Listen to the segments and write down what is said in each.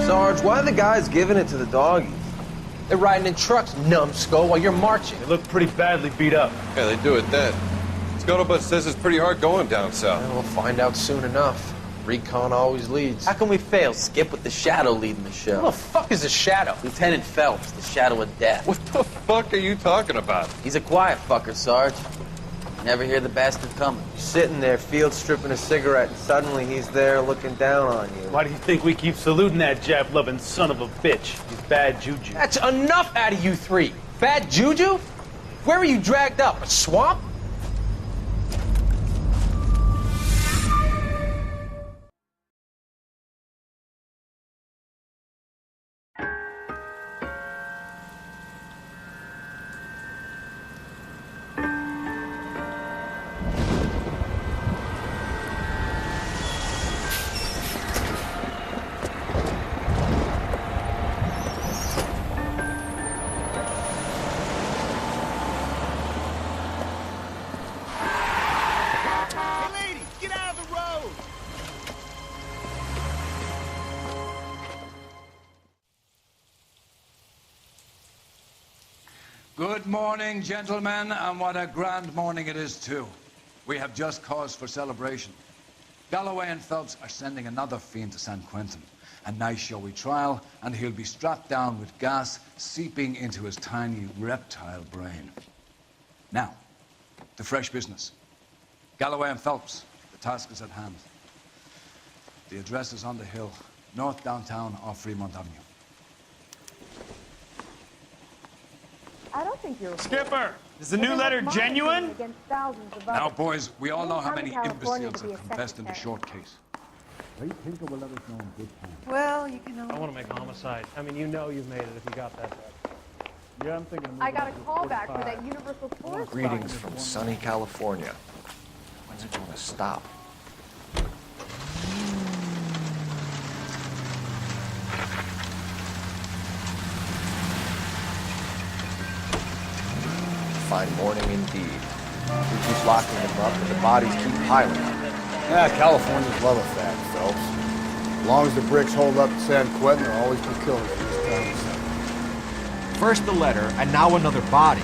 Sarge, why are the guys giving it to the doggies? They're riding in trucks, numbskull, while you're marching. They look pretty badly beat up. Yeah, they do at that. Scuttlebutt says it's pretty hard going down south. Well, we'll find out soon enough. Recon always leads. How can we fail? Skip with the Shadow leading the show. Who the fuck is a Shadow? Lieutenant Phelps, the Shadow of Death. What the fuck are you talking about? He's a quiet fucker, Sarge. Never hear the bastard coming. You're sitting there, field stripping a cigarette, and suddenly he's there looking down on you. Why do you think we keep saluting that Jap-loving son of a bitch? He's bad juju. That's enough out of you three. Bad juju? Where were you dragged up? A swamp? Good morning, gentlemen, and what a grand morning it is, too. We have just cause for celebration. Galloway and Phelps are sending another fiend to San Quentin. A nice showy trial, and he'll be strapped down with gas seeping into his tiny reptile brain. Now, to fresh business. Galloway and Phelps, the task is at hand. The address is on the hill, north downtown off Fremont Avenue. I don't think you're... Skipper, is the new letter genuine? Now, boys, we all know how many imbeciles have confessed in the short case. Ray Tinker will let us know in good time. Well, you can I want to make a homicide. I mean, you know you've made it if you got that. Yeah, I'm thinking... I got a call back for that Universal Forest Greetings from sunny California. When's it going to stop? Fine morning indeed. We keep locking them up, and the bodies keep piling up. Yeah, Californians love a fat, Phelps. As long as the bricks hold up at San Quentin, there'll always be killers in this town. First the letter, and now another body.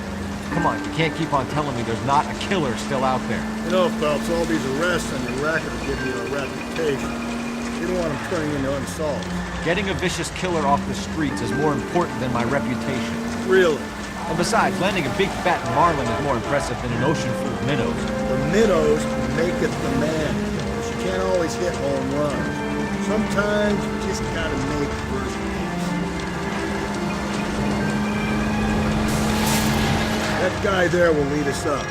Come on, you can't keep on telling me there's not a killer still out there. You know, Phelps, all these arrests and your record will give you a reputation. You don't want them turning into unsolved. Getting a vicious killer off the streets is more important than my reputation. Really? And besides, landing a big fat marlin is more impressive than an ocean full of minnows. The minnows make it the man. You can't always hit home runs. Sometimes you just gotta make first base. That guy there will lead us up.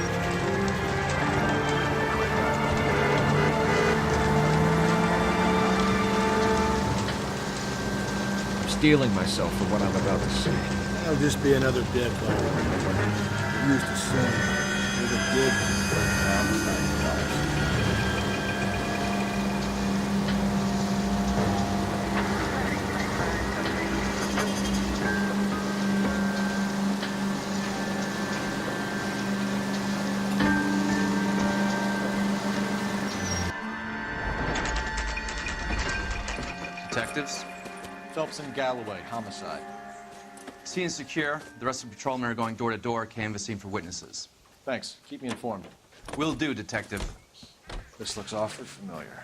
I'm steeling myself for what I'm about to say. That'll just be another dead body. We're used to seeing it. There's a big homicide. Detectives? Phelps and Galloway, homicide. Scene is secure. The rest of the patrolmen are going door to door, canvassing for witnesses. Thanks. Keep me informed. Will do, Detective. This looks awfully familiar.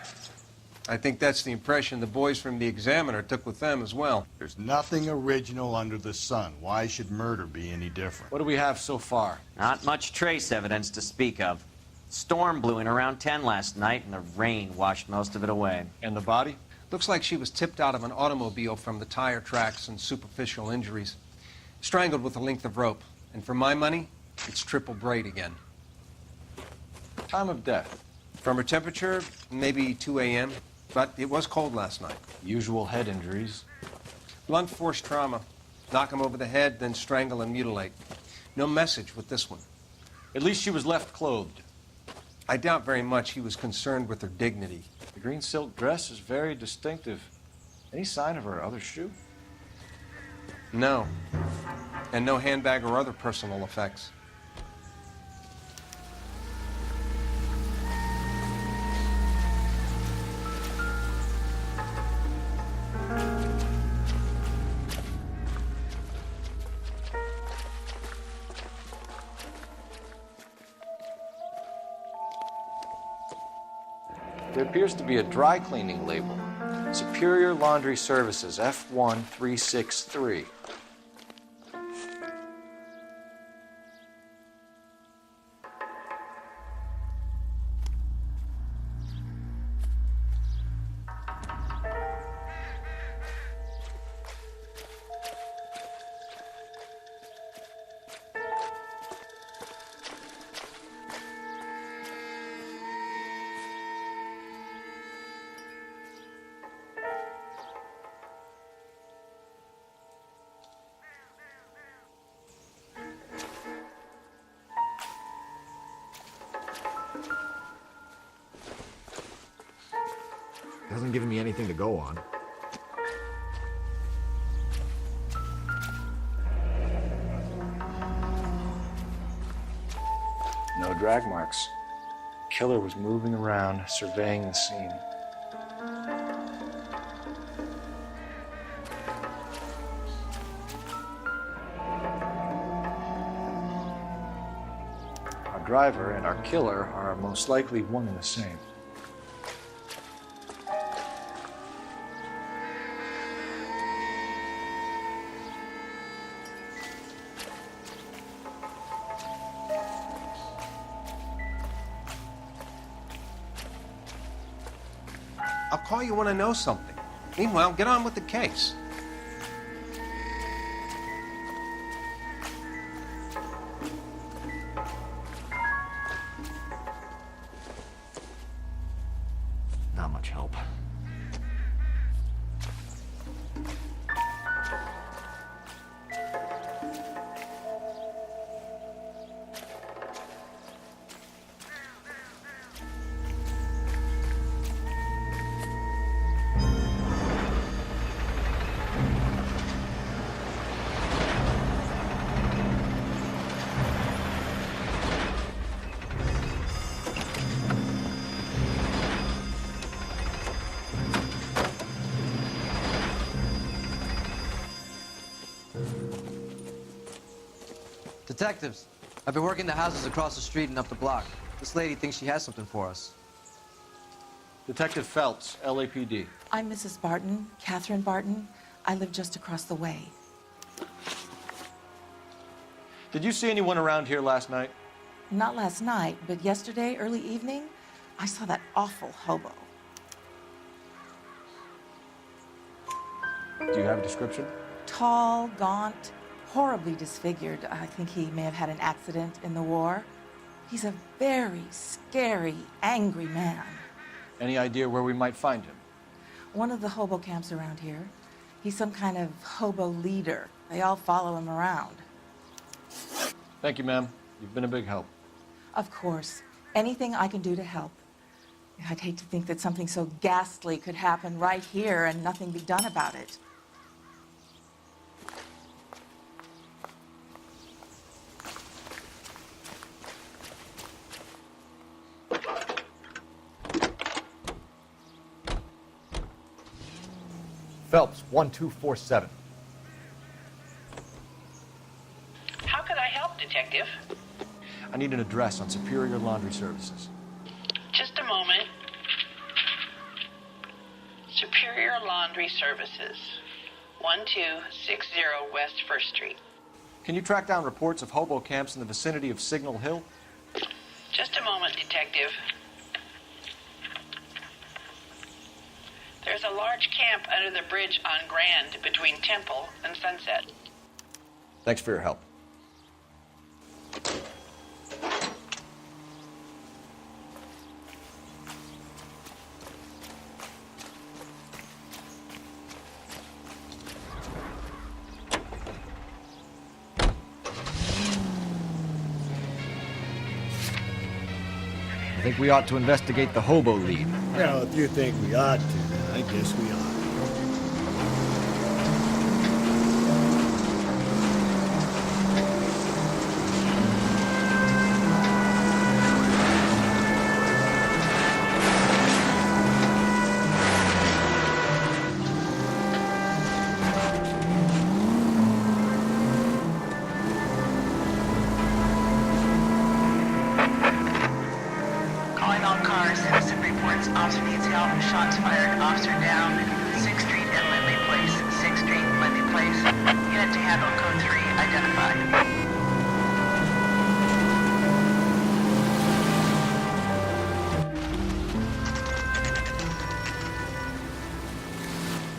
I think that's the impression the boys from the Examiner took with them as well. There's nothing original under the sun. Why should murder be any different? What do we have so far? Not much trace evidence to speak of. Storm blew in around 10 last night, and the rain washed most of it away. And the body? Looks like she was tipped out of an automobile from the tire tracks and superficial injuries. Strangled with a length of rope. And for my money, it's triple braid again. Time of death? From her temperature, maybe 2 a.m., but it was cold last night. Usual head injuries? Blunt force trauma. Knock him over the head, then strangle and mutilate. No message with this one. At least she was left clothed. I doubt very much he was concerned with her dignity. The green silk dress is very distinctive. Any sign of her other shoe? No. And no handbag or other personal effects. There appears to be a dry cleaning label. Superior Laundry Services, F1363. Hasn't given me anything to go on. No drag marks. The killer was moving around, surveying the scene. Our driver and our killer are most likely one and the same. I'll call you when I know something. Meanwhile, get on with the case. Not much help. Detectives, I've been working the houses across the street and up the block. This lady thinks she has something for us. Detective Phelps, LAPD. I'm Mrs. Barton, Catherine Barton. I live just across the way. Did you see anyone around here last night? Not last night, but yesterday, early evening, I saw that awful hobo. Do you have a description? Tall, gaunt, horribly disfigured. I think he may have had an accident in the war. He's a very scary, angry man. Any idea where we might find him? One of the hobo camps around here. He's some kind of hobo leader. They all follow him around. Thank you, ma'am. You've been a big help. Of course. Anything I can do to help. I'd hate to think that something so ghastly could happen right here and nothing be done about it. Phelps, 1247. How can I help, Detective? I need an address on Superior Laundry Services. Just a moment. Superior Laundry Services, 1260 West 1st Street. Can you track down reports of hobo camps in the vicinity of Signal Hill? Just a moment, Detective. There's a large camp under the bridge on Grand between Temple and Sunset. Thanks for your help. I think we ought to investigate the hobo lead. Well, if you think we ought to, then I guess we ought. Calling all cars, innocent reports, observation. officer down 6th Street and Lindley Place. 6th Street, Lindley Place. Unit to handle code 3 identified.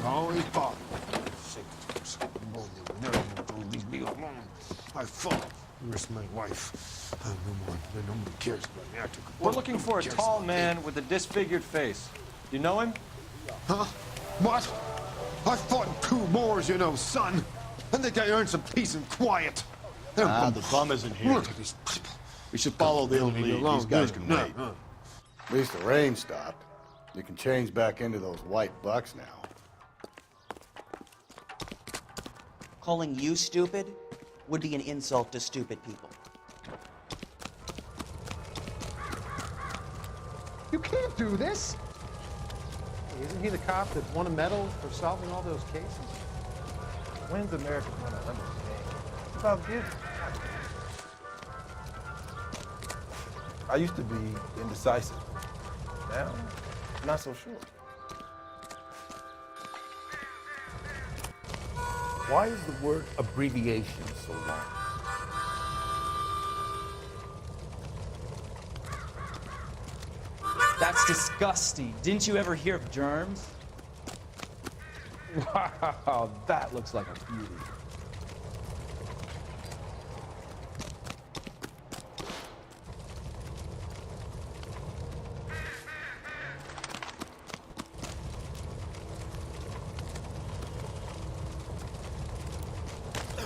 Always bother. Leave me alone. I fought. Risked my wife. No one cares about me. I took a We're looking for a tall man with a disfigured face. You know him? Huh? What? I fought in 2 wars, you know, son. I think I earned some peace and quiet. The bum isn't here. Look at these people. We should follow the lead. These guys can wait. At least the rain stopped. You can change back into those white bucks now. Calling you stupid would be an insult to stupid people. You can't do this! Isn't he the cop that won a medal for solving all those cases? When's America going to understand? It's about giving. I used to be indecisive. Now, I'm not so sure. Why is the word abbreviation so long? That's disgusting. Didn't you ever hear of germs? Wow, that looks like a beauty.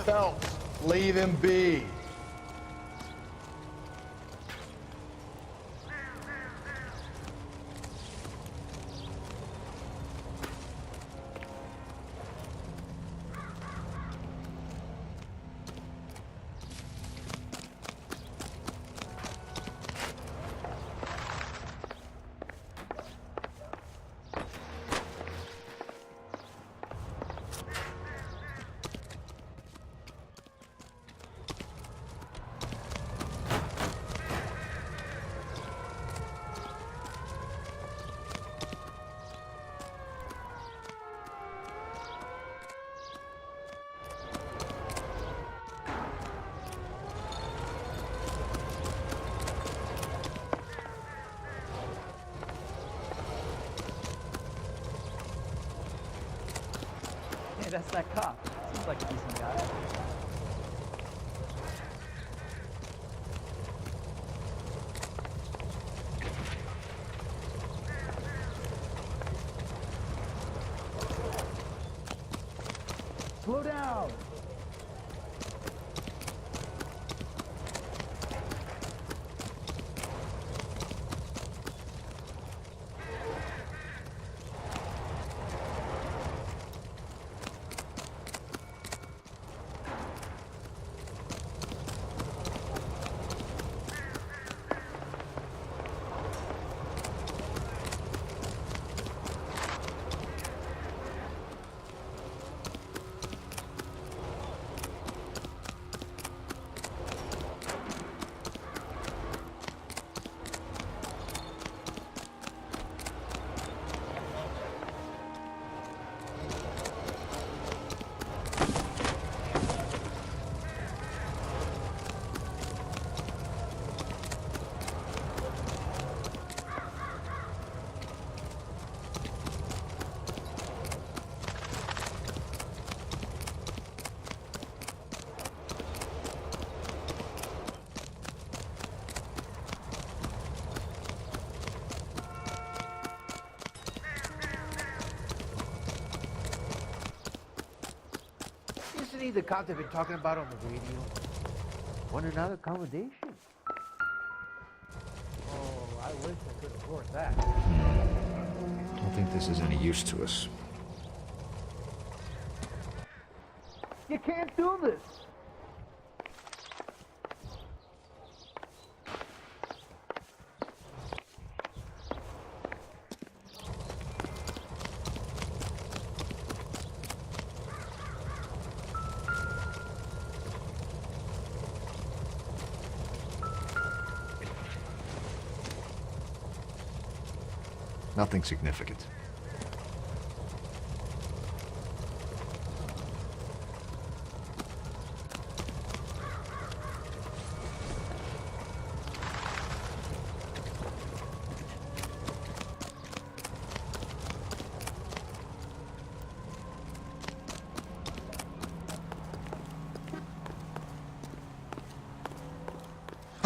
Phelps, leave him be. Hey, that's that cop. Seems like a decent guy. Slow down! Isn't he the cop they've been talking about on the radio? Want another accommodation? Oh, I wish I could afford that. Don't think this is any use to us. You can't do this! Nothing significant.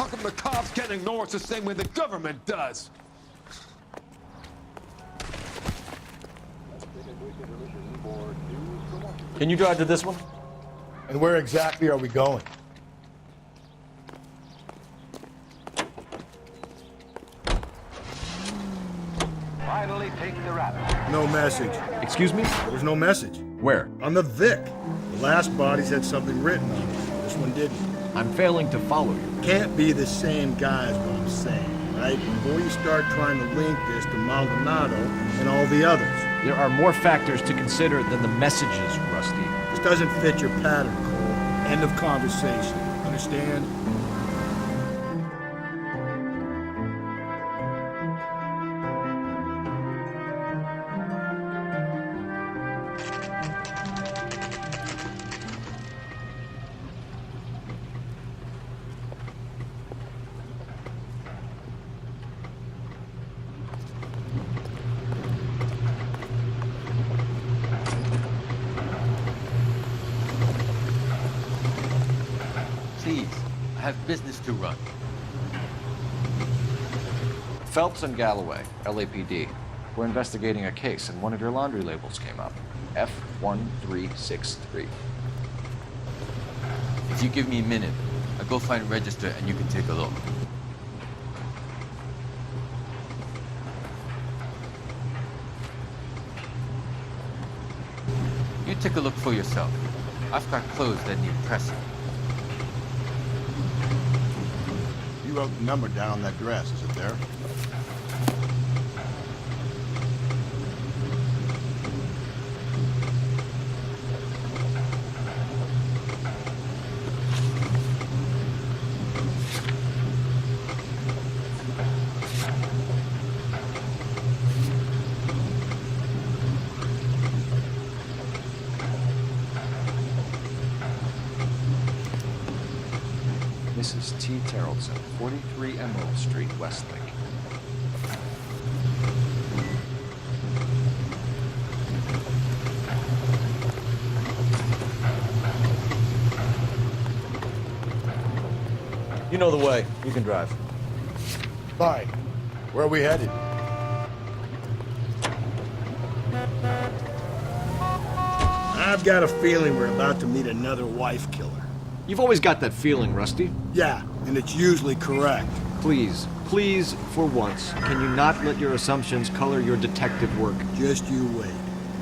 come the cops can't ignore us the same way the government does? Can you drive to this one? And where exactly are we going? Finally take the rabbit. No message. Excuse me? There was no message. Where? On the Vic. The last bodies had something written on it. This one didn't. I'm failing to follow you. Can't be the same guy is what I'm saying, right? Before you start trying to link this to Maldonado and all the others. There are more factors to consider than the messages, Rusty. This doesn't fit your pattern, Cole. End of conversation. Understand? Please, I have business to run. Phelps and Galloway, LAPD. We're investigating a case, and one of your laundry labels came up. F1363. If you give me a minute, I'll go find a register and you can take a look. You take a look for yourself. I've got clothes that need pressing. You wrote the number down on that dress. Is it there? Mrs. T. Terrellson, 43 Emerald Street, Westlake. You know the way. You can drive. Bye. Where are we headed? I've got a feeling we're about to meet another wife killer. You've always got that feeling, Rusty. Yeah, and it's usually correct. Please, please, for once, can you not let your assumptions color your detective work? Just you wait.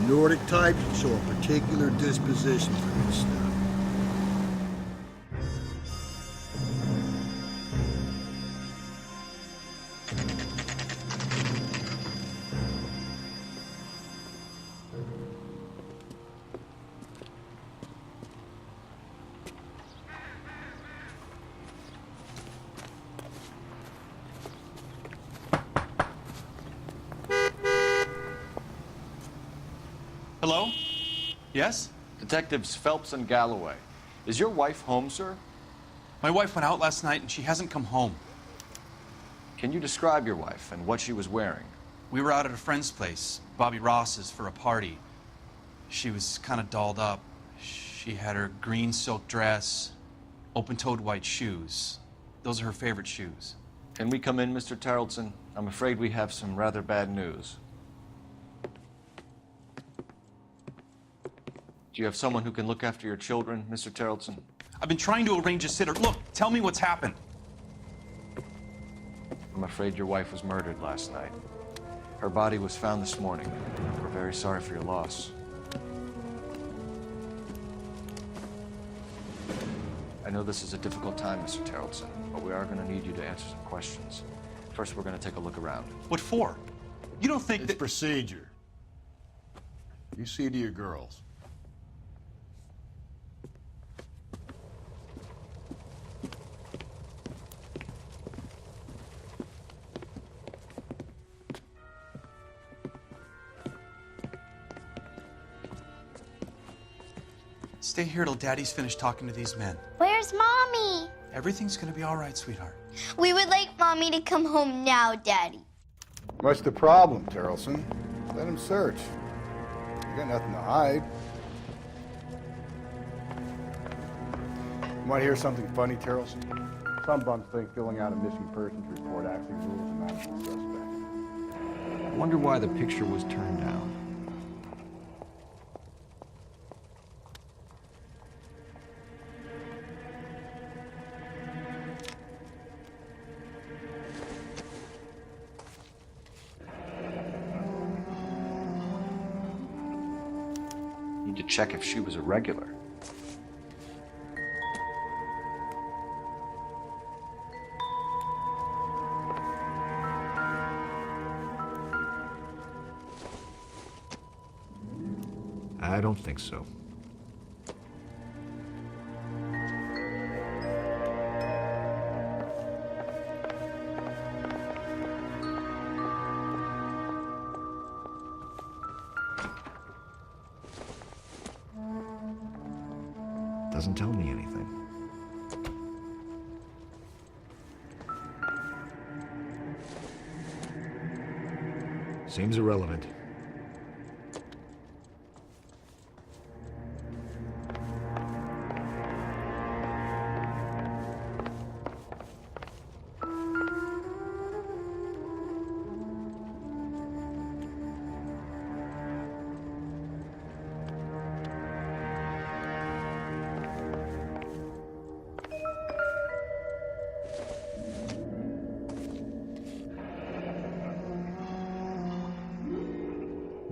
Nordic types show a particular disposition for this stuff. Hello? Yes? Detectives Phelps and Galloway. Is your wife home, sir? My wife went out last night and she hasn't come home. Can you describe your wife and what she was wearing? We were out at a friend's place, Bobby Ross's, for a party. She was kind of dolled up. She had her green silk dress, open-toed white shoes. Those are her favorite shoes. Can we come in, Mr. Terrellson? I'm afraid we have some rather bad news. Do you have someone who can look after your children, Mr. Terrellson? I've been trying to arrange a sitter. Look, tell me what's happened. I'm afraid your wife was murdered last night. Her body was found this morning. We're very sorry for your loss. I know this is a difficult time, Mr. Terrellson, but we are going to need you to answer some questions. First, we're going to take a look around. What for? You don't think it's procedure. You see to your girls. Stay here till Daddy's finished talking to these men. Where's Mommy? Everything's gonna be all right, sweetheart. We would like Mommy to come home now, Daddy. What's the problem, Terrellson? Let him search. You got nothing to hide. You want to hear something funny, Terrellson? Some bums think filling out a missing persons report actually rules him out as a suspect. I wonder why the picture was turned down. Need to check if she was a regular. I don't think so. Doesn't tell me anything. Seems irrelevant.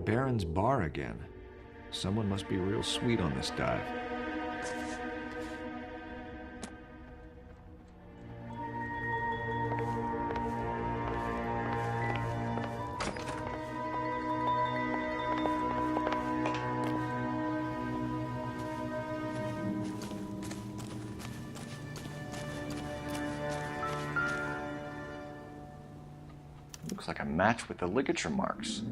Baron's bar again. Someone must be real sweet on this dive. Looks like a match with the ligature marks.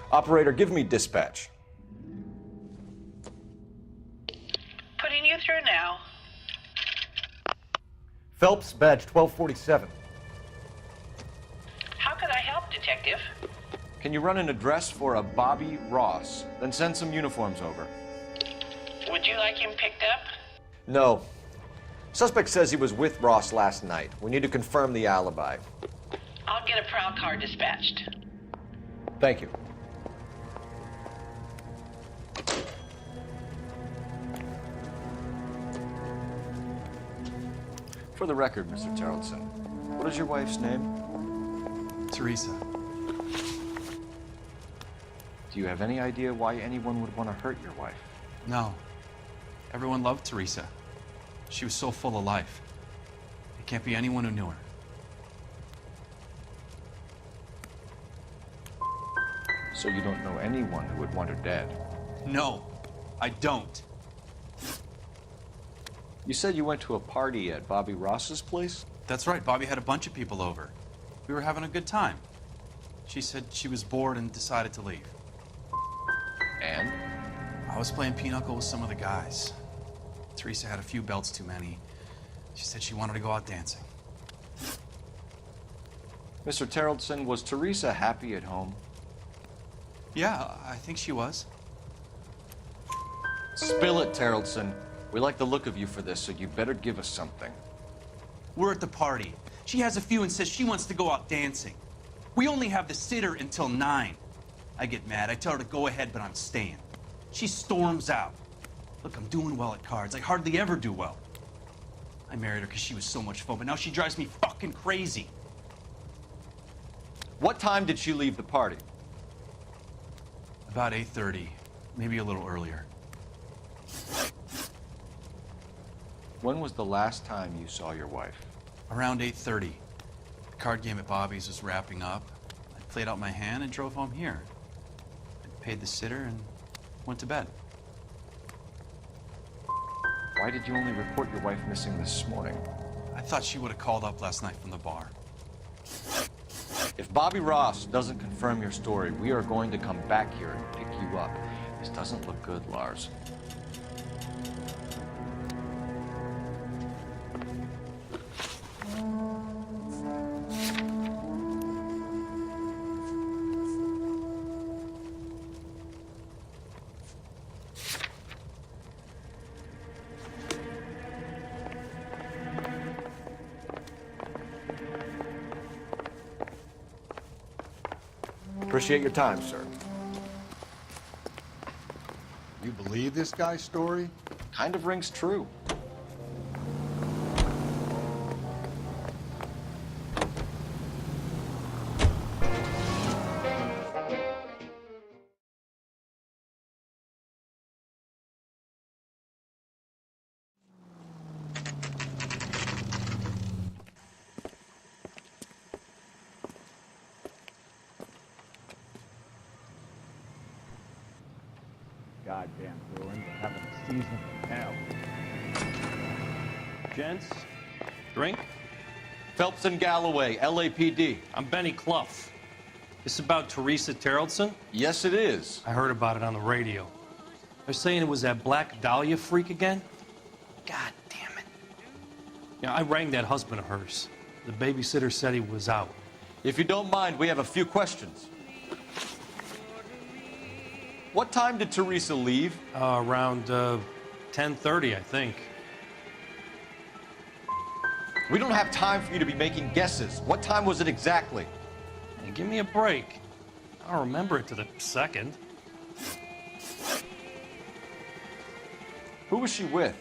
Operator, give me dispatch. Putting you through now. Phelps, badge 1247. How can I help, Detective? Can you run an address for a Bobby Ross? Then send some uniforms over. Would you like him picked up? No. Suspect says he was with Ross last night. We need to confirm the alibi. I'll get a prowl car dispatched. Thank you. For the record, Mr. Terrelson, what is your wife's name? Teresa. Do you have any idea why anyone would want to hurt your wife? No. Everyone loved Teresa. She was so full of life. It can't be anyone who knew her. So you don't know anyone who would want her dead? No, I don't. You said you went to a party at Bobby Ross's place? That's right. Bobby had a bunch of people over. We were having a good time. She said she was bored and decided to leave. And? I was playing pinochle with some of the guys. Teresa had a few belts too many. She said she wanted to go out dancing. Mr. Terrelson, was Teresa happy at home? Yeah, I think she was. Spill it, Terrelson. We like the look of you for this, so you better give us something. We're at the party. She has a few and says she wants to go out dancing. We only have the sitter until 9. I get mad. I tell her to go ahead, but I'm staying. She storms out. Look, I'm doing well at cards. I hardly ever do well. I married her because she was so much fun, but now she drives me fucking crazy. What time did she leave the party? About 8:30, maybe a little earlier. When was the last time you saw your wife? Around 8:30. The card game at Bobby's was wrapping up. I played out my hand and drove home here. I paid the sitter and went to bed. Why did you only report your wife missing this morning? I thought she would have called up last night from the bar. If Bobby Ross doesn't confirm your story, we are going to come back here and pick you up. This doesn't look good, Lars. Appreciate your time, sir. You believe this guy's story? Kind of rings true. Goddamn Bruins are having a season from hell. Gents, drink? Phelps and Galloway, LAPD. I'm Benny Clough. This about Teresa Terrellson? Yes, it is. I heard about it on the radio. They're saying it was that Black Dahlia freak again? God damn it. Yeah, I rang that husband of hers. The babysitter said he was out. If you don't mind, we have a few questions. What time did Teresa leave? Around 10:30, I think. We don't have time for you to be making guesses. What time was it exactly? Hey, give me a break. I don't remember it to the second. Who was she with?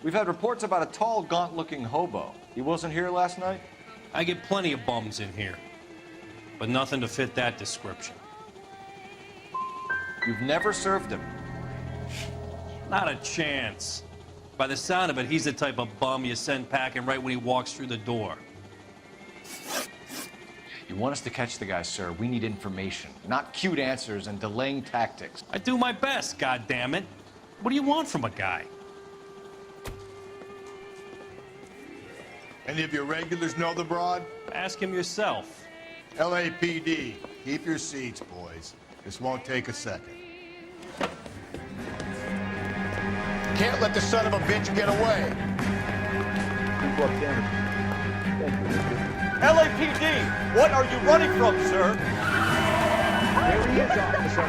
We've had reports about a tall, gaunt-looking hobo. He wasn't here last night? I get plenty of bums in here, but nothing to fit that description. You've never served him? Not a chance. By the sound of it, he's the type of bum you send packing right when he walks through the door. You want us to catch the guy, sir. We need information, not cute answers and delaying tactics. I do my best, goddammit. What do you want from a guy? Any of your regulars know the broad? Ask him yourself. LAPD, keep your seats, boys. This won't take a second. Can't let the son of a bitch get away. LAPD, what are you running from, sir? There he is, officer.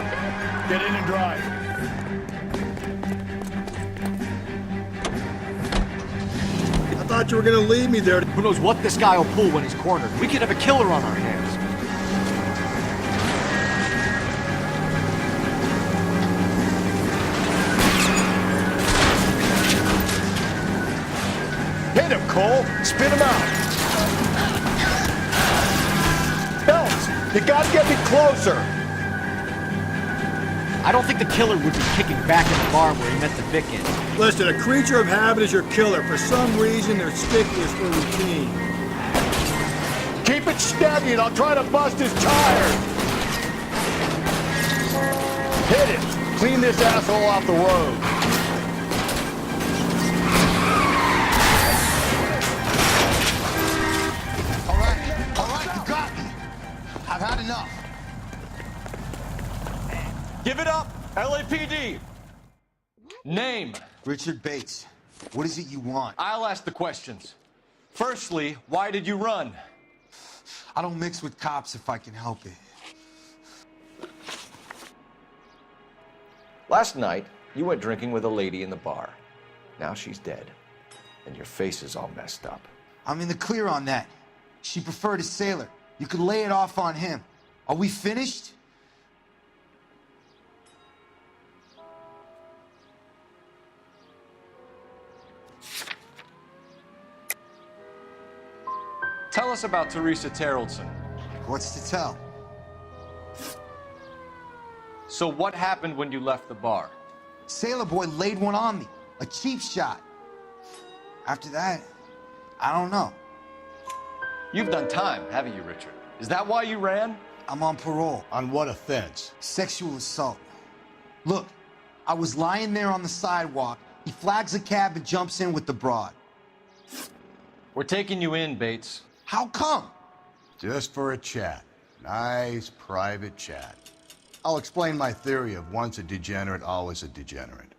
Get in and drive. I thought you were gonna leave me there. Who knows what this guy will pull when he's cornered? We could have a killer on our hands. Hit him, Cole. Spin him out. Phelps, you gotta get me closer. I don't think the killer would be kicking back in the bar where he met the Vic in. Listen, a creature of habit is your killer. For some reason, they're sticklers for routine. Keep it steady and I'll try to bust his tires. Hit it. Clean this asshole off the road. All right, you got me. I've had enough. Give it up, LAPD. Name. Richard Bates. What is it you want? I'll ask the questions. Firstly, why did you run? I don't mix with cops if I can help it. Last night, you went drinking with a lady in the bar. Now she's dead, and your face is all messed up. I'm in the clear on that. She preferred a sailor. You could lay it off on him. Are we finished? Tell us about Teresa Terrellson. What's to tell? So what happened when you left the bar? Sailor boy laid one on me. A cheap shot. After that, I don't know. You've done time, haven't you, Richard? Is that why you ran? I'm on parole. On what offense? Sexual assault. Look, I was lying there on the sidewalk. He flags a cab and jumps in with the broad. We're taking you in, Bates. How come? Just for a chat. Nice private chat. I'll explain my theory of once a degenerate, always a degenerate.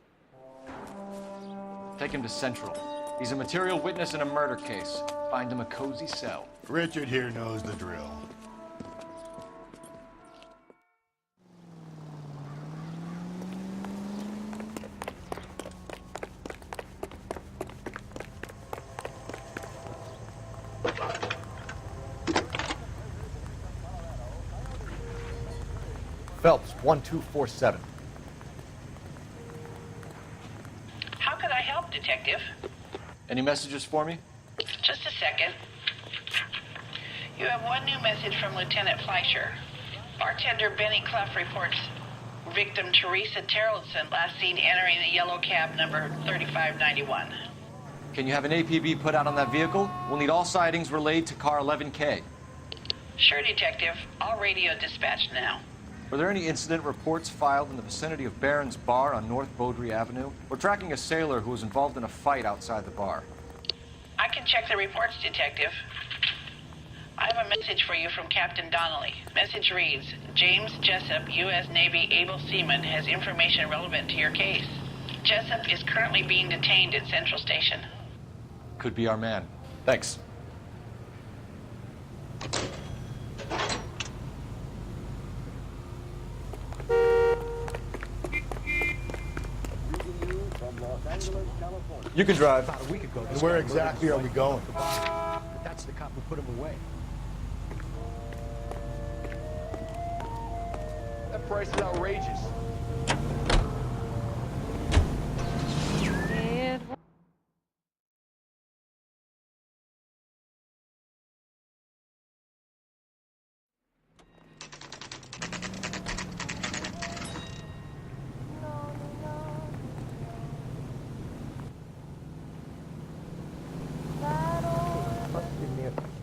Take him to Central. He's a material witness in a murder case. Find him a cozy cell. Richard here knows the drill. Phelps, 1247. How could I help, Detective? Any messages for me? Just a second. You have one new message from Lieutenant Fleischer. Bartender Benny Clough reports victim Teresa Terrellson last seen entering the yellow cab number 3591. Can you have an APB put out on that vehicle? We'll need all sightings relayed to car 11K. Sure, Detective. All radio dispatched now. Were there any incident reports filed in the vicinity of Barron's Bar on North Beaudry Avenue? We're tracking a sailor who was involved in a fight outside the bar. I can check the reports, Detective. I have a message for you from Captain Donnelly. Message reads, James Jessup, U.S. Navy able seaman, has information relevant to your case. Jessup is currently being detained at Central Station. Could be our man. Thanks. You can drive. About a week ago, And where exactly are we going? But that's the cop who put him away. That price is outrageous.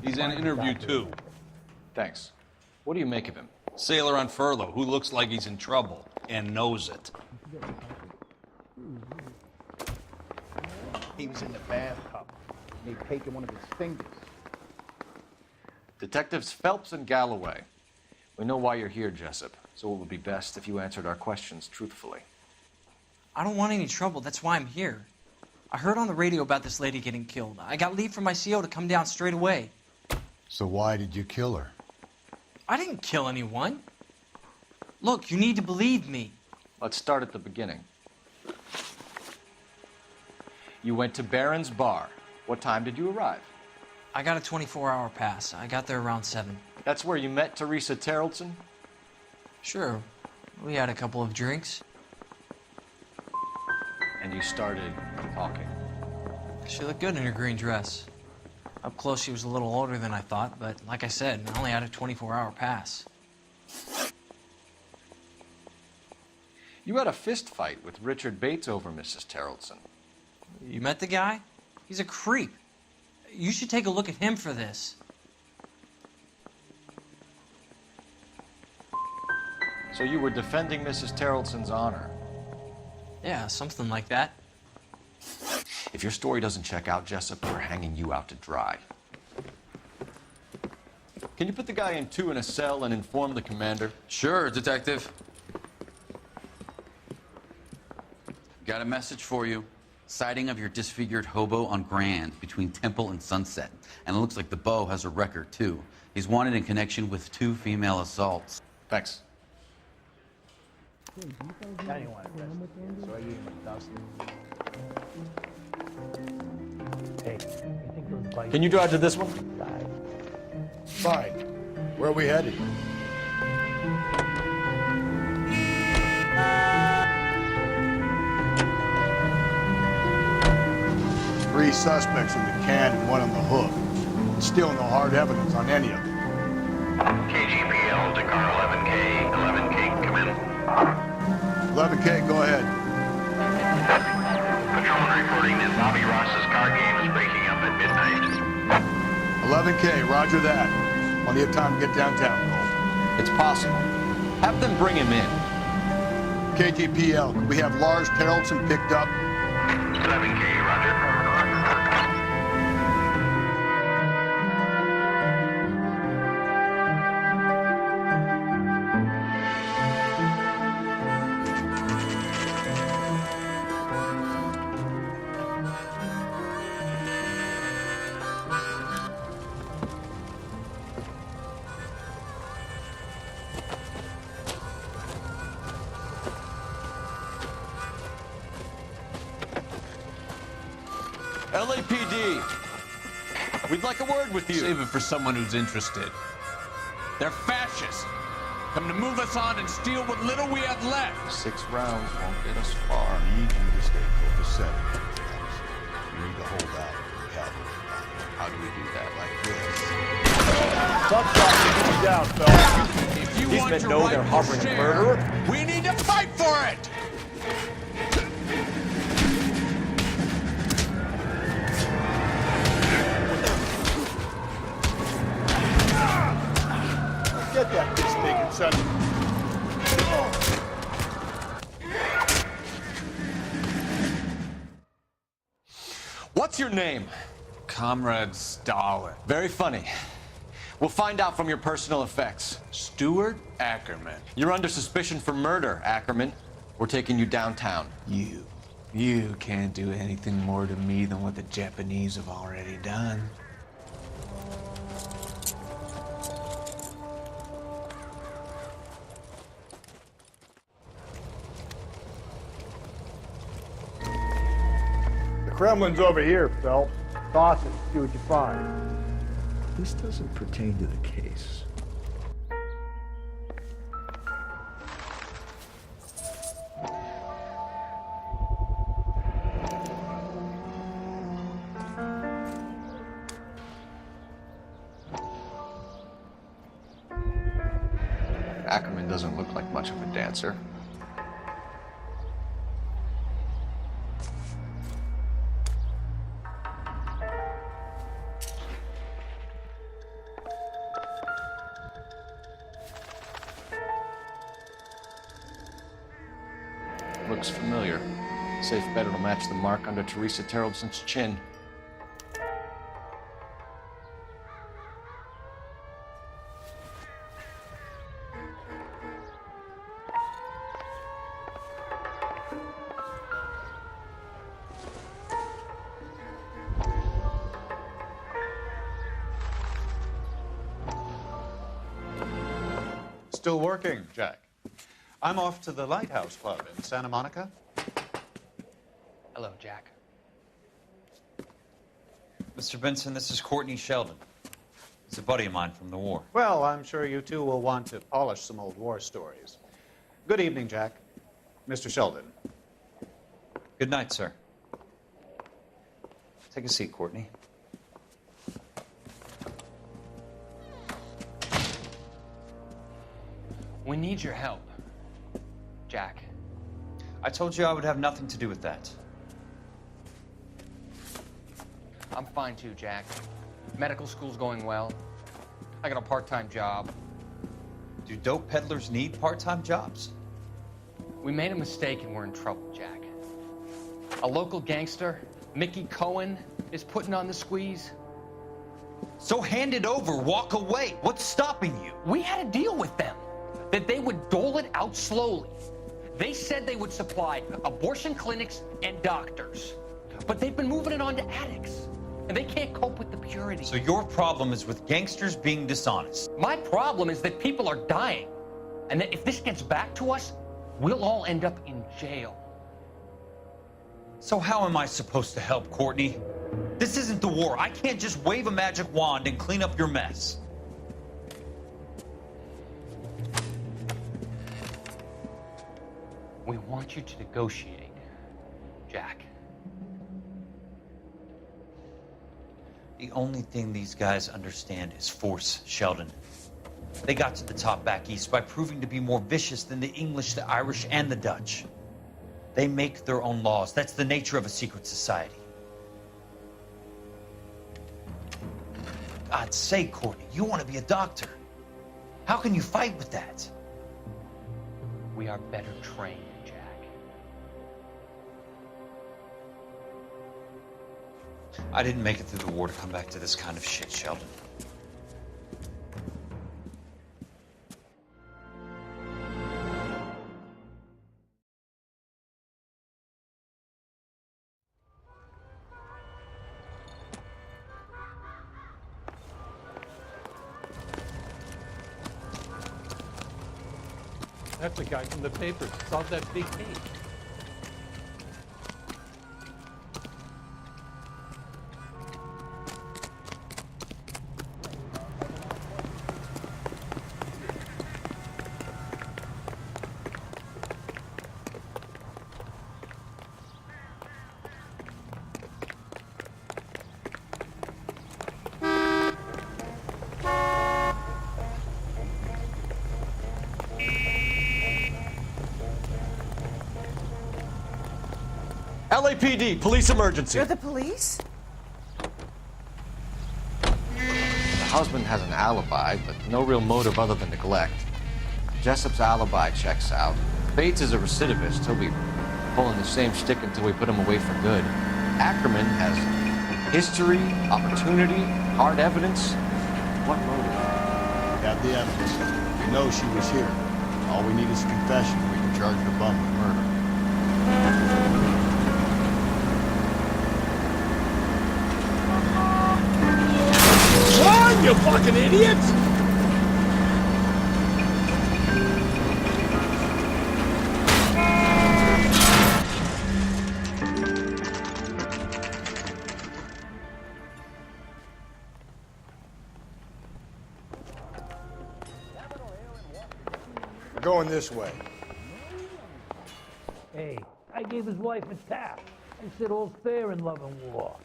He's in interview 2. Thanks. What do you make of him? Sailor on furlough who looks like he's in trouble and knows it. He was in the bathtub. They'd taken one of his fingers. Detectives Phelps and Galloway. We know why you're here, Jessup, so it would be best if you answered our questions truthfully. I don't want any trouble. That's why I'm here. I heard on the radio about this lady getting killed. I got leave from my CO to come down straight away. So why did you kill her? I didn't kill anyone. Look, you need to believe me. Let's start at the beginning. You went to Barron's Bar. What time did you arrive? I got a 24-hour pass. I got there around 7. That's where you met Teresa Terrellson? Sure. We had a couple of drinks. And you started talking. She looked good in her green dress. Up close, she was a little older than I thought, but like I said, I only had a 24-hour pass. You had a fist fight with Richard Bates over Mrs. Terrellson. You met the guy? He's a creep. You should take a look at him for this. So you were defending Mrs. Terrellson's honor? Yeah, something like that. If your story doesn't check out, Jessup, we're hanging you out to dry. Can you put the guy in 2 in a cell and inform the commander? Sure, Detective. Got a message for you. Sighting of your disfigured hobo on Grand between Temple and Sunset. And it looks like the beau has a record, too. He's wanted in connection with 2 female assaults. Thanks. I didn't want to test it, so I gave him a dust. Hey, you think those bikes... Can you drive to this one? Fine. Where are we headed? Three suspects in the can and one on the hook. Still no hard evidence on any of them. KGPL to car 11K. 11K, come in. 11K, go ahead. Patrolman reporting that Bobby Ross's car game is breaking 11K, roger that. Plenty of time to get downtown, Cole. It's possible. Have them bring him in. KTPL, can we have Lars Terrelson picked up? 11K, roger. LAPD, we'd like a word with you. Save it for someone who's interested. They're fascists. Come to move us on and steal what little we have left. 6 rounds won't get us far. I need you to stay copacetic. You need to hold out and cover. How do we do that? Like this. Stop shotting me down, fella. If you These want men to know right they're to harboring a share, murderer. we need to fight for it! Get that mistaken, son. What's your name? Comrade Stalin. Very funny. We'll find out from your personal effects. Stuart Ackerman. You're under suspicion for murder, Ackerman. We're taking you downtown. You can't do anything more to me than what the Japanese have already done. The Kremlin's over here, Phelps. Toss it, see what you find. This doesn't pertain to the case. Ackerman doesn't look like much of a dancer. Looks familiar. Safe bet it'll match the mark under Teresa Terrelson's chin. Still working, Jack. I'm off to the Lighthouse Club in Santa Monica. Hello, Jack. Mr. Benson, this is Courtney Sheldon. He's a buddy of mine from the war. Well, I'm sure you two will want to polish some old war stories. Good evening, Jack. Mr. Sheldon. Good night, sir. Take a seat, Courtney. We need your help, Jack. I told you I would have nothing to do with that. I'm fine too, Jack. Medical school's going well. I got a part-time job. Do dope peddlers need part-time jobs? We made a mistake and we're in trouble, Jack. A local gangster, Mickey Cohen, is putting on the squeeze. So hand it over, walk away. What's stopping you? We had a deal with them that they would dole it out slowly. They said they would supply abortion clinics and doctors, but they've been moving it on to addicts, and they can't cope with the purity. So your problem is with gangsters being dishonest. My problem is that people are dying, and that if this gets back to us, we'll all end up in jail. So how am I supposed to help, Courtney? This isn't the war. I can't just wave a magic wand and clean up your mess. We want you to negotiate, Jack. The only thing these guys understand is force, Sheldon. They got to the top back east by proving to be more vicious than the English, the Irish, and the Dutch. They make their own laws. That's the nature of a secret society. God's sake, Courtney, you want to be a doctor. How can you fight with that? We are better trained, Jack. I didn't make it through the war to come back to this kind of shit, Sheldon. That's the guy from the papers. Solved that big case. LAPD, police emergency. You're the police? The husband has an alibi, but no real motive other than neglect. Jessup's alibi checks out. Bates is a recidivist. He'll be pulling the same stick until we put him away for good. Ackerman has history, opportunity, hard evidence. What motive? We have the evidence. We know she was here. All we need is a confession. We can charge the bum with murder. Run, you fucking idiots! We're going this way. Hey, I gave his wife a tap. I said all's fair in love and war.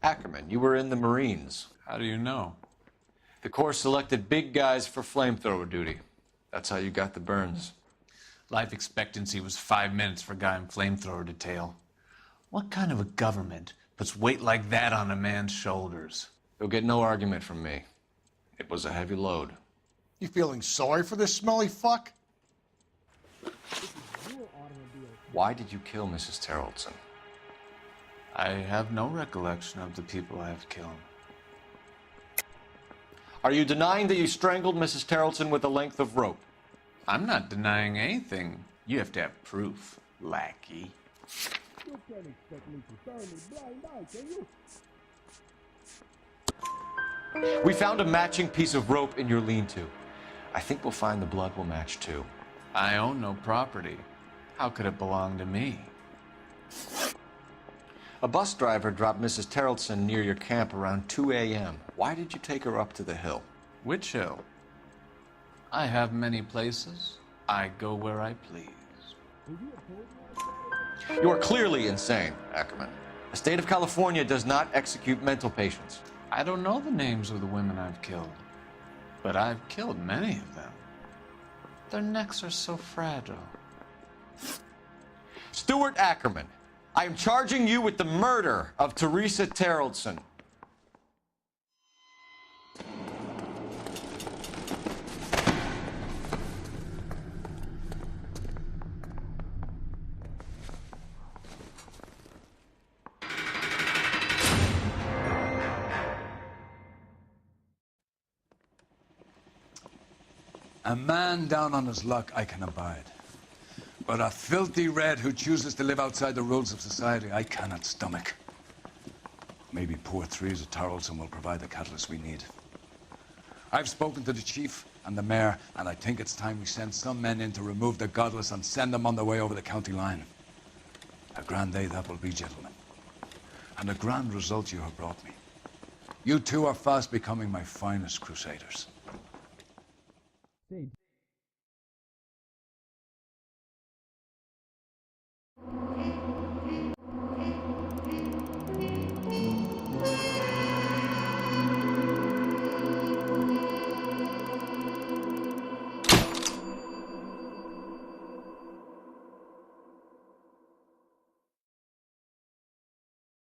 Ackerman, you were in the Marines. How do you know? The Corps selected big guys for flamethrower duty. That's how you got the burns. Life expectancy was 5 minutes for a guy in flamethrower detail. What kind of a government puts weight like that on a man's shoulders? You'll get no argument from me. It was a heavy load. You feeling sorry for this smelly fuck? Why did you kill Mrs. Terrellson? I have no recollection of the people I have killed. Are you denying that you strangled Mrs. Terrellson with a length of rope? I'm not denying anything. You have to have proof, lackey. You can't expect me to turn a blind eye, can you? We found a matching piece of rope in your lean-to. I think we'll find the blood will match too. I own no property. How could it belong to me? A bus driver dropped Mrs. Terrellson near your camp around 2 a.m. Why did you take her up to the hill? Which hill? I have many places. I go where I please. You are clearly insane, Ackerman. The state of California does not execute mental patients. I don't know the names of the women I've killed, but I've killed many of them. Their necks are so fragile. Stuart Ackerman, I am charging you with the murder of Teresa Terrellson. A man down on his luck I can abide. But a filthy red who chooses to live outside the rules of society, I cannot stomach. Maybe poor Teresa Terrellson will provide the catalyst we need. I've spoken to the chief and the mayor, and I think it's time we send some men in to remove the godless and send them on their way over the county line. A grand day that will be, gentlemen. And a grand result you have brought me. You two are fast becoming my finest crusaders.